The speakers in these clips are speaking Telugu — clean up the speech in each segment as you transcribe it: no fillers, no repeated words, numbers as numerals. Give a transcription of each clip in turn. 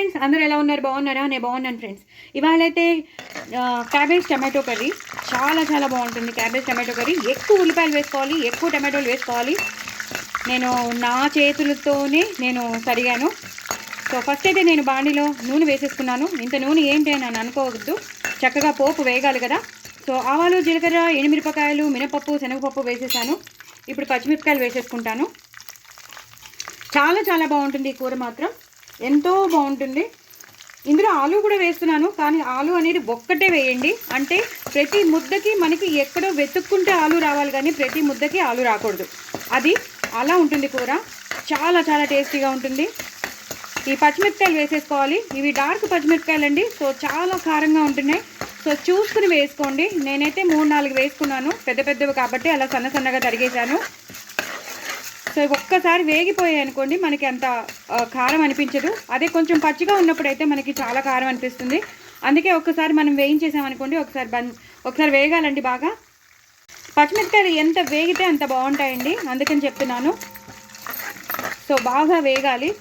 ఫ్రెండ్స్, అందరూ ఎలా ఉన్నారు? బాగున్నారా? నేను బాగున్నాను ఫ్రెండ్స్. ఇవాళైతే క్యాబేజ్ టమాటో కర్రీ చాలా చాలా బాగుంటుంది. క్యాబేజ్ టమాటో కర్రీ ఎక్కువ ఉల్లిపాయలు వేసుకోవాలి, ఎక్కువ టమాటోలు వేసుకోవాలి. నేను నా చేతులతోనే తరిగాను. సో ఫస్ట్ అయితే నేను బాండీలో నూనె వేసేసుకున్నాను. ఇంత నూనె ఏంటి అని అనుకోవద్దు, చక్కగా పోపు వేగాలి కదా. సో ఆవాలు, జీలకర్ర, ఎండుమిరపకాయలు, మినపప్పు, శనగపప్పు వేసేసాను. ఇప్పుడు పచ్చిమిరపకాయలు వేసేసుకుంటాను. చాలా చాలా బాగుంటుంది ఈ కూర, మాత్రం ఎంతో బాగుంటుంది. ఇందులో ఆలు కూడా వేస్తున్నాను, కానీ ఆలు అనేది ఒక్కటే వేయండి. అంటే ప్రతి ముద్దకి మనకి ఎక్కడో వెతుక్కుంటే ఆలు రావాలి, కానీ ప్రతి ముద్దకి ఆలు రాకూడదు. అది అలా ఉంటుంది కూర. చాలా చాలా టేస్టీగా ఉంటుంది. ఈ పచ్చిమిరపకాయలు వేసేసుకోవాలి. ఇవి డార్క్ పచ్చిమిరపకాయలు అండి. సో చాలా కారంగా ఉంటున్నాయి. సో చూసుకుని వేసుకోండి. నేనైతే 3-4 వేసుకున్నాను, పెద్ద పెద్దవి కాబట్టి అలా సన్న సన్నగా తరిగేశాను. సో ఒక్కసారి వేగిపోయాయి అనుకోండి, మనకి అంత కారం అనిపించదు. అదే కొంచెం పచ్చిగా ఉన్నప్పుడు అయితే మనకి చాలా కారం అనిపిస్తుంది. అందుకే ఒక్కసారి మనం వేయించేసామనుకోండి, ఒకసారి వేగాలండి బాగా. పచ్చిమిరపకాయలు ఎంత వేగితే అంత బాగుంటాయండి, అందుకని చెప్తున్నాను. సో బాగా వేగాలి.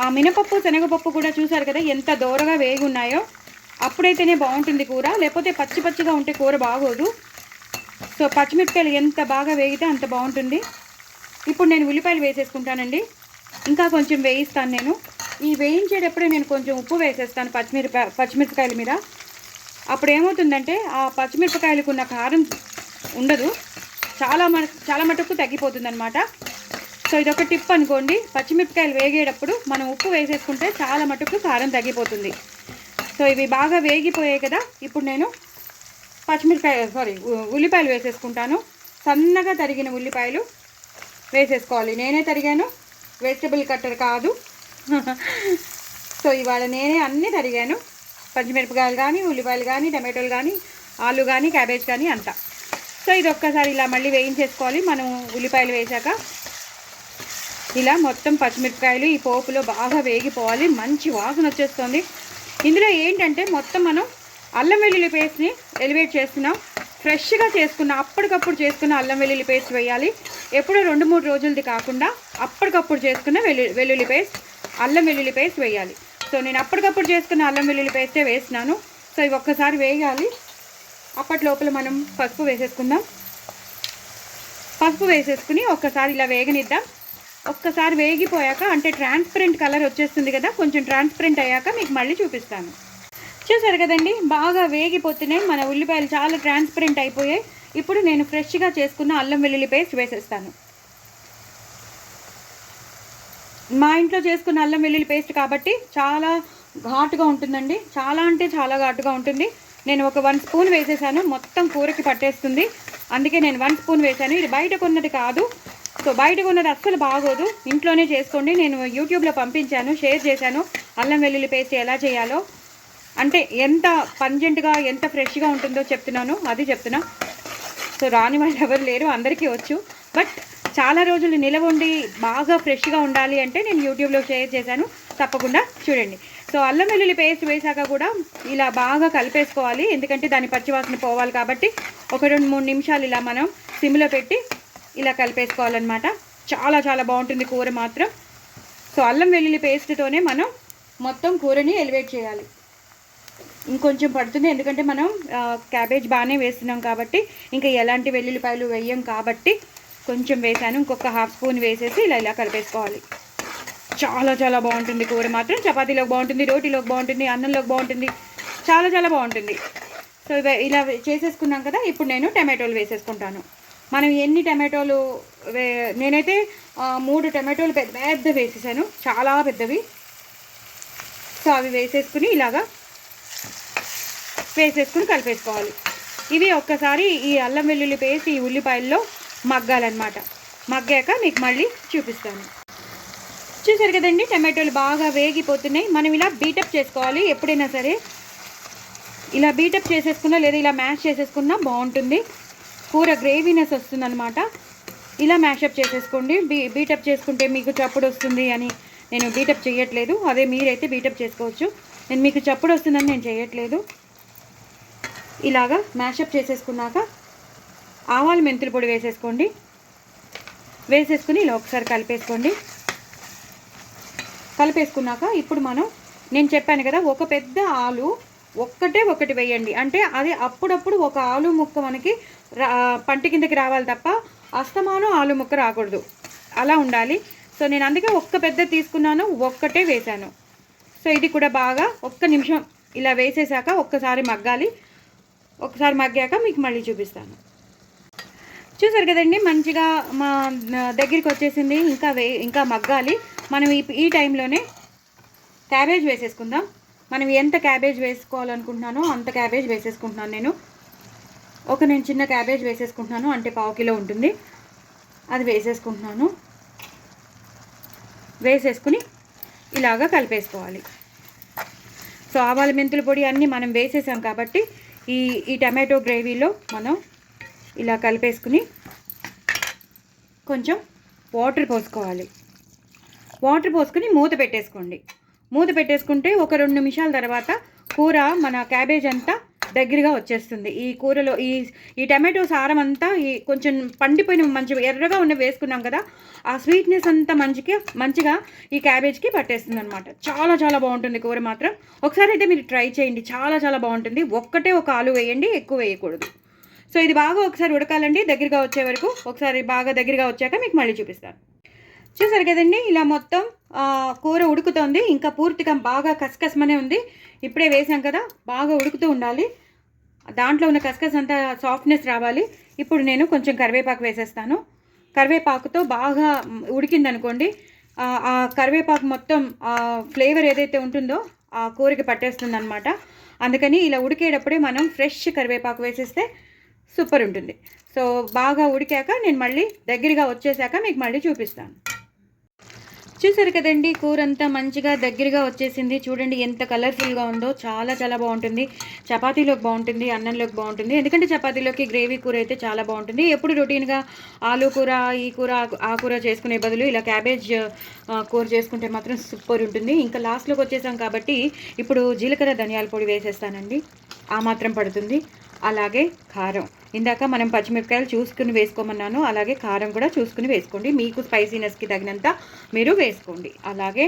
ఆ మినపప్పు, శనగపప్పు కూడా చూసారు కదా ఎంత దోరగా వేగి ఉన్నాయో. అప్పుడైతేనే బాగుంటుంది కూర, లేకపోతే పచ్చి పచ్చిగా ఉంటే కూర బాగోదు. సో పచ్చిమిరపకాయలు ఎంత బాగా వేగితే అంత బాగుంటుంది. ఇప్పుడు నేను ఉల్లిపాయలు వేసేసుకుంటానండి. ఇంకా కొంచెం వేయిస్తాను నేను. ఈ వేయించేటప్పుడే నేను కొంచెం ఉప్పు వేసేస్తాను పచ్చిమిరపకాయల మీద. అప్పుడు ఏమవుతుందంటే ఆ పచ్చిమిరపకాయలకు ఉన్న కారం ఉండదు, చాలా మటుకు తగ్గిపోతుంది అనమాట. సో ఇదొక టిప్ అనుకోండి. పచ్చిమిరపకాయలు వేగేటప్పుడు మనం ఉప్పు వేసేసుకుంటే చాలా మటుకు కారం తగ్గిపోతుంది. సో ఇవి బాగా వేగిపోయాయి కదా. ఇప్పుడు నేను ఉల్లిపాయలు వేసేసుకుంటాను. సన్నగా తరిగిన ఉల్లిపాయలు వేసేసుకోవాలి. నేనే తరిగాను, వెజిటబుల్ కట్టర్ కాదు. సో ఇవాళ నేనే అన్నీ తరిగాను. పచ్చిమిరపకాయలు కానీ, ఉల్లిపాయలు కానీ, టమాటోలు కానీ, ఆలు కానీ, క్యాబేజ్ కానీ అంతా. సో ఇది ఒక్కసారి ఇలా మళ్ళీ వేయించేసుకోవాలి. మనం ఉల్లిపాయలు వేసాక ఇలా మొత్తం పచ్చిమిరపకాయలు ఈ పోపులో బాగా వేగిపోవాలి. మంచి వాసన వచ్చేస్తుంది. ఇందులో ఏంటంటే మొత్తం మనం అల్లం వెల్లుల్లి పేస్ట్ని ఎలివేట్ చేస్తున్నాం. ఫ్రెష్గా చేసుకున్న, అప్పటికప్పుడు చేసుకున్న అల్లం వెల్లుల్లి పేస్ట్ వేయాలి. ఎప్పుడో 2-3 రోజులది కాకుండా అప్పటికప్పుడు చేసుకున్న వెల్లుల్లి పేస్ట్, అల్లం వెల్లుల్లి పేస్ట్ వేయాలి. సో నేను అప్పటికప్పుడు చేసుకున్న అల్లం వెల్లుల్లి పేస్టే వేస్తున్నాను. సో ఇవి ఒక్కసారి వేయాలి. అప్పటి లోపల మనం పసుపు వేసేసుకుందాం. పసుపు వేసేసుకుని ఒక్కసారి ఇలా వేగనిద్దాం. ఒక్కసారి వేగిపోయాక, అంటే ట్రాన్స్పరెంట్ కలర్ వచ్చేస్తుంది కదా, కొంచెం ట్రాన్స్పరెంట్ అయ్యాక మీకు మళ్ళీ చూపిస్తాను. చూసారు కదండి, బాగా వేగిపోతున్నాయి మన ఉల్లిపాయలు, చాలా ట్రాన్స్పరెంట్ అయిపోయాయి. ఇప్పుడు నేను ఫ్రెష్గా చేసుకున్న అల్లం వెల్లుల్లి పేస్ట్ వేసేస్తాను. మా ఇంట్లో చేసుకున్న అల్లం వెల్లుల్లి పేస్ట్ కాబట్టి చాలా ఘాటుగా ఉంటుందండి. చాలా అంటే చాలా ఘాటుగా ఉంటుంది. నేను ఒక 1 స్పూన్ వేసేసాను, మొత్తం కూరకి పట్టేస్తుంది. అందుకే నేను 1 స్పూన్ వేసాను. ఇది బయట కొన్నది కాదు. సో బయట కొన్నది అస్సలు బాగోదు, ఇంట్లోనే చేసుకోండి. నేను యూట్యూబ్లో పంపించాను, షేర్ చేశాను అల్లం వెల్లుల్లి పేస్ట్ ఎలా చేయాలో. అంటే ఎంత పంజెంట్గా, ఎంత ఫ్రెష్గా ఉంటుందో చెప్తున్నాను, అది చెప్తున్నా. సో రాని వాళ్ళు ఎవరు లేరు, అందరికీ వచ్చు. బట్ చాలా రోజులు నిలవ ఉండి బాగా ఫ్రెష్గా ఉండాలి అంటే నేను యూట్యూబ్లో షేర్ చేశాను, తప్పకుండా చూడండి. సో అల్లం వెల్లుల్లి పేస్ట్ వేసాక కూడా ఇలా బాగా కలిపేసుకోవాలి, ఎందుకంటే దాని పచ్చివాసన పోవాలి కాబట్టి. ఒక 2-3 నిమిషాలు ఇలా మనం సిమ్లో పెట్టి ఇలా కలిపేసుకోవాలన్నమాట. చాలా చాలా బాగుంటుంది కూర మాత్రం. సో అల్లం వెల్లుల్లి పేస్ట్తోనే మనం మొత్తం కూరని ఎలివేట్ చేయాలి. ఇంకొంచెం పడుతుంది, ఎందుకంటే మనం క్యాబేజ్ బాగానే వేస్తున్నాం కాబట్టి, ఇంకా ఎలాంటి వెల్లుల్లిపాయలు వేయం కాబట్టి కొంచెం వేసాను. ఇంకొక 1/2 స్పూన్ వేసేసి ఇలా కలిపేసుకోవాలి. చాలా చాలా బాగుంటుంది కూర మాత్రం. చపాతీలోకి బాగుంటుంది, రోటీలోకి బాగుంటుంది, అన్నంలోకి బాగుంటుంది, చాలా చాలా బాగుంటుంది. సో ఇలా చేసేసుకున్నాం కదా. ఇప్పుడు నేను టమాటోలు వేసేసుకుంటాను. మనం ఎన్ని టమాటోలు నేనైతే 3 టమాటోలు పెద్ద వేసేసాను, చాలా పెద్దవి. సో అవి వేసేసుకుని ఇలాగా వేసేసుకుని కలిపేసుకోవాలి. ఇవి ఒక్కసారి ఈ అల్లం వెల్లుల్లి పేస్ట్ ఈ ఉల్లిపాయల్లో మగ్గాలన్నమాట. మగ్గాక మీకు మళ్ళీ చూపిస్తాను. చూసారు కదండి, టమాటోలు బాగా వేగిపోతున్నాయి. మనం ఇలా బీటప్ చేసుకోవాలి. ఎప్పుడైనా సరే ఇలా బీటప్ చేసేసుకున్నా, లేదా ఇలా మ్యాష్ చేసుకున్నా బాగుంటుంది. కూర గ్రేవీనెస్ వస్తుందన్నమాట. ఇలా మ్యాషప్ చేసేసుకోండి. బీటప్ చేసుకుంటే మీకు చప్పుడు వస్తుంది అని నేను బీటప్ చేయట్లేదు. అదే మీరైతే బీటప్ చేసుకోవచ్చు. నేను మీకు చప్పుడు వస్తుందని నేను చేయట్లేదు. ఇలాగా మ్యాషప్ చేసేసుకున్నాక ఆవాలు, మెంతుల పొడి వేసేసుకోండి. వేసేసుకుని ఇలా ఒకసారి కలిపేసుకోండి. కలిపేసుకున్నాక ఇప్పుడు మనం నేను చెప్పాను కదా, ఒక పెద్ద ఆలు ఒకటి వేయండి. అంటే అది అప్పుడప్పుడు ఒక ఆలు ముక్క మనకి పంట కిందకి రావాలి తప్ప అస్తమానం ఆలు ముక్క రాకూడదు, అలా ఉండాలి. సో నేను అందుకే ఒక్క పెద్ద తీసుకున్నాను, ఒక్కటే వేశాను. సో ఇది కూడా బాగా ఒక్క నిమిషం ఇలా వేసేసాక ఒక్కసారి మగ్గాలి. ఒకసారి మగ్గాక మీకు మళ్ళీ చూపిస్తాను. చూసారు కదండి, మంచిగా మా దగ్గరికి వచ్చేసింది. ఇంకా మగ్గాలి. మనం ఈ టైంలోనే క్యాబేజ్ వేసేసుకుందాం. మనం ఎంత క్యాబేజ్ వేసుకోవాలనుకుంటున్నానో అంత క్యాబేజ్ వేసేసుకుంటున్నాను నేను చిన్న క్యాబేజ్ వేసేసుకుంటున్నాను, అంటే 1/2 కిలో ఉంటుంది. అది వేసేసుకుంటున్నాను. వేసేసుకుని ఇలాగా కలిపేసుకోవాలి. సో ఆవాల మెంతుల పొడి అన్నీ మనం వేసేసాం కాబట్టి ఈ టమాటో గ్రేవీలో మనం ఇలా కలిపేసుకుని కొంచెం వాటర్ పోసుకోవాలి. వాటర్ పోసుకుని మూత పెట్టేసుకోండి. మూత పెట్టేసుకుంటే ఒక 2 నిమిషాల తర్వాత కూర మన క్యాబేజ్ అంతా దగ్గరగా వచ్చేస్తుంది. ఈ కూరలో ఈ టమాటో సారం అంతా కొంచెం పండిపోయిన మంచిగా ఎర్రగా ఉన్న వేసుకున్నాం కదా, ఆ స్వీట్నెస్ అంతా మంచిగా ఈ క్యాబేజ్కి పట్టేస్తుంది అనమాట. చాలా చాలా బాగుంటుంది కూర మాత్రం. ఒకసారి అయితే మీరు ట్రై చేయండి, చాలా చాలా బాగుంటుంది. ఒక ఆలు వేయండి, ఎక్కువ వేయకూడదు. సో ఇది బాగా ఒకసారి ఉడకాలండి, దగ్గరగా వచ్చే వరకు. ఒకసారి బాగా దగ్గరగా వచ్చాక మీకు మళ్ళీ చూపిస్తాను. చూసారు కదండి, ఇలా మొత్తం కూర ఉడుకుతోంది. ఇంకా పూర్తిగా బాగా కసకసమనే ఉంది. ఇప్పుడే వేసాం కదా, బాగా ఉడుకుతూ ఉండాలి. దాంట్లో ఉన్న కసకస అంతా సాఫ్ట్నెస్ రావాలి. ఇప్పుడు నేను కొంచెం కరివేపాకు వేసేస్తాను. కరివేపాకుతో బాగా ఉడికిందనుకోండి, ఆ కరివేపాకు మొత్తం ఫ్లేవర్ ఏదైతే ఉంటుందో ఆ కూరకి పట్టేస్తుంది అనమాట. అందుకని ఇలా ఉడికేటప్పుడే మనం ఫ్రెష్ కరివేపాకు వేసేస్తే సూపర్ ఉంటుంది. సో బాగా ఉడికాక నేను మళ్ళీ దగ్గరగా వచ్చేసాక మీకు మళ్ళీ చూపిస్తాను. చూసారు కదండి, కూర అంతా మంచిగా దగ్గరగా వచ్చేసింది. చూడండి ఎంత కలర్ఫుల్గా ఉందో, చాలా చాలా బాగుంటుంది. చపాతీలోకి బాగుంటుంది, అన్నంలోకి బాగుంటుంది. ఎందుకంటే చపాతీలోకి గ్రేవీ కూర అయితే చాలా బాగుంటుంది. ఎప్పుడు రొటీన్గా ఆలు కూర, ఈ కూర, ఆ కూర చేసుకునే బదులు ఇలా క్యాబేజ్ కూర చేసుకుంటే మాత్రం సూపర్ ఉంటుంది. ఇంకా లాస్ట్లోకి వచ్చేసాం కాబట్టి ఇప్పుడు జీలకర్ర ధనియాల పొడి వేసేస్తానండి, ఆ మాత్రం పడుతుంది. అలాగే కారం, ఇందాక మనం పచ్చిమిరపకాయలు చూసుకుని వేసుకోమన్నాను, అలాగే కారం కూడా చూసుకుని వేసుకోండి. మీకు స్పైసీనెస్కి తగినంత మీరు వేసుకోండి. అలాగే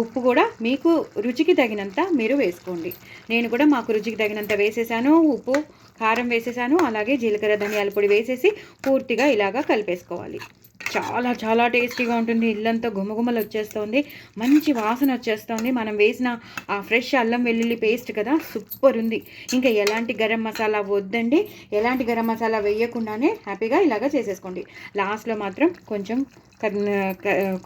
ఉప్పు కూడా మీకు రుచికి తగినంత మీరు వేసుకోండి. నేను కూడా మాకు రుచికి తగినంత వేసేసాను. ఉప్పు, కారం వేసేసాను. అలాగే జీలకర్ర ధనియాల పొడి వేసేసి పూర్తిగా ఇలాగా కలిపేసుకోవాలి. చాలా చాలా టేస్టీగా ఉంటుంది. ఇల్లంతా గుమగుమలు వచ్చేస్తుంది, మంచి వాసన వచ్చేస్తుంది. మనం వేసిన ఆ ఫ్రెష్ అల్లం వెల్లుల్లి పేస్ట్ కదా, సూపర్ ఉంది. ఇంకా ఎలాంటి గరం మసాలా వద్దండి, ఎలాంటి గరం మసాలా వేయకుండానే హ్యాపీగా ఇలాగా చేసేసుకోండి. లాస్ట్లో మాత్రం కొంచెం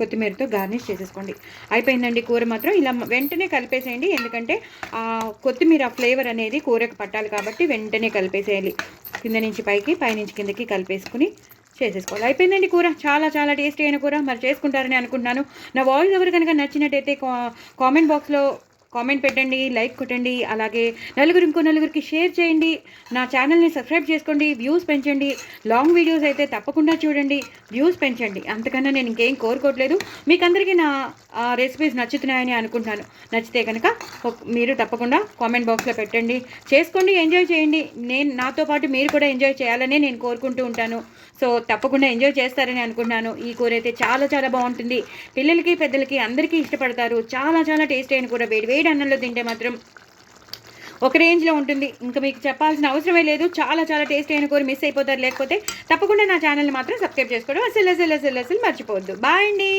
కొత్తిమీరతో గార్నిష్ చేసేసుకోండి. అయిపోయిందండి కూర మాత్రం. ఇలా వెంటనే కలిపేసేయండి, ఎందుకంటే ఆ కొత్తిమీర ఫ్లేవర్ అనేది కూరకు పట్టాలి కాబట్టి వెంటనే కలిపేసేయాలి. కింద నుంచి పైకి, పైనుంచి కిందకి కలిపేసుకుని చేసేసుకోవాలి. అయిపోయిందండి కూర. చాలా చాలా టేస్టీ అయిన కూర. మరి చేసుకుంటారని అనుకుంటున్నాను. నా వాయిస్ ఎవరు కనుక నచ్చినట్టయితే కామెంట్ బాక్స్లో కామెంట్ పెట్టండి, లైక్ కొట్టండి. అలాగే ఇంకో నలుగురికి షేర్ చేయండి. నా ఛానల్ని సబ్స్క్రైబ్ చేసుకోండి, వ్యూస్ పెంచండి. లాంగ్ వీడియోస్ అయితే తప్పకుండా చూడండి, వ్యూస్ పెంచండి. అంతకన్నా నేను ఇంకేం కోరుకోవట్లేదు. మీకు అందరికీ నా రెసిపీస్ నచ్చుతున్నాయని అనుకుంటున్నాను. నచ్చితే కనుక మీరు తప్పకుండా కామెంట్ బాక్స్లో పెట్టండి, చేసుకోండి, ఎంజాయ్ చేయండి. నాతో పాటు మీరు కూడా ఎంజాయ్ చేయాలని నేను కోరుకుంటూ ఉంటాను. సో తప్పకుండా ఎంజాయ్ చేస్తారని అనుకుంటున్నాను. ఈ కూర అయితే చాలా చాలా బాగుంటుంది. పిల్లలకి, పెద్దలకి అందరికీ ఇష్టపడతారు. చాలా చాలా టేస్ట్ అయిన కూర. వేడి అన్నంలో తింటే మాత్రం ఒక రేంజ్లో ఉంటుంది. ఇంకా మీకు చెప్పాల్సిన అవసరమే లేదు. చాలా చాలా టేస్ట్ అయిన కూర. మిస్ అయిపోతారు. లేకపోతే తప్పకుండా నా ఛానల్ని మాత్రం సబ్స్క్రైబ్ చేసుకోవడం అసలు మర్చిపోవద్దు. బాయ్ అండి.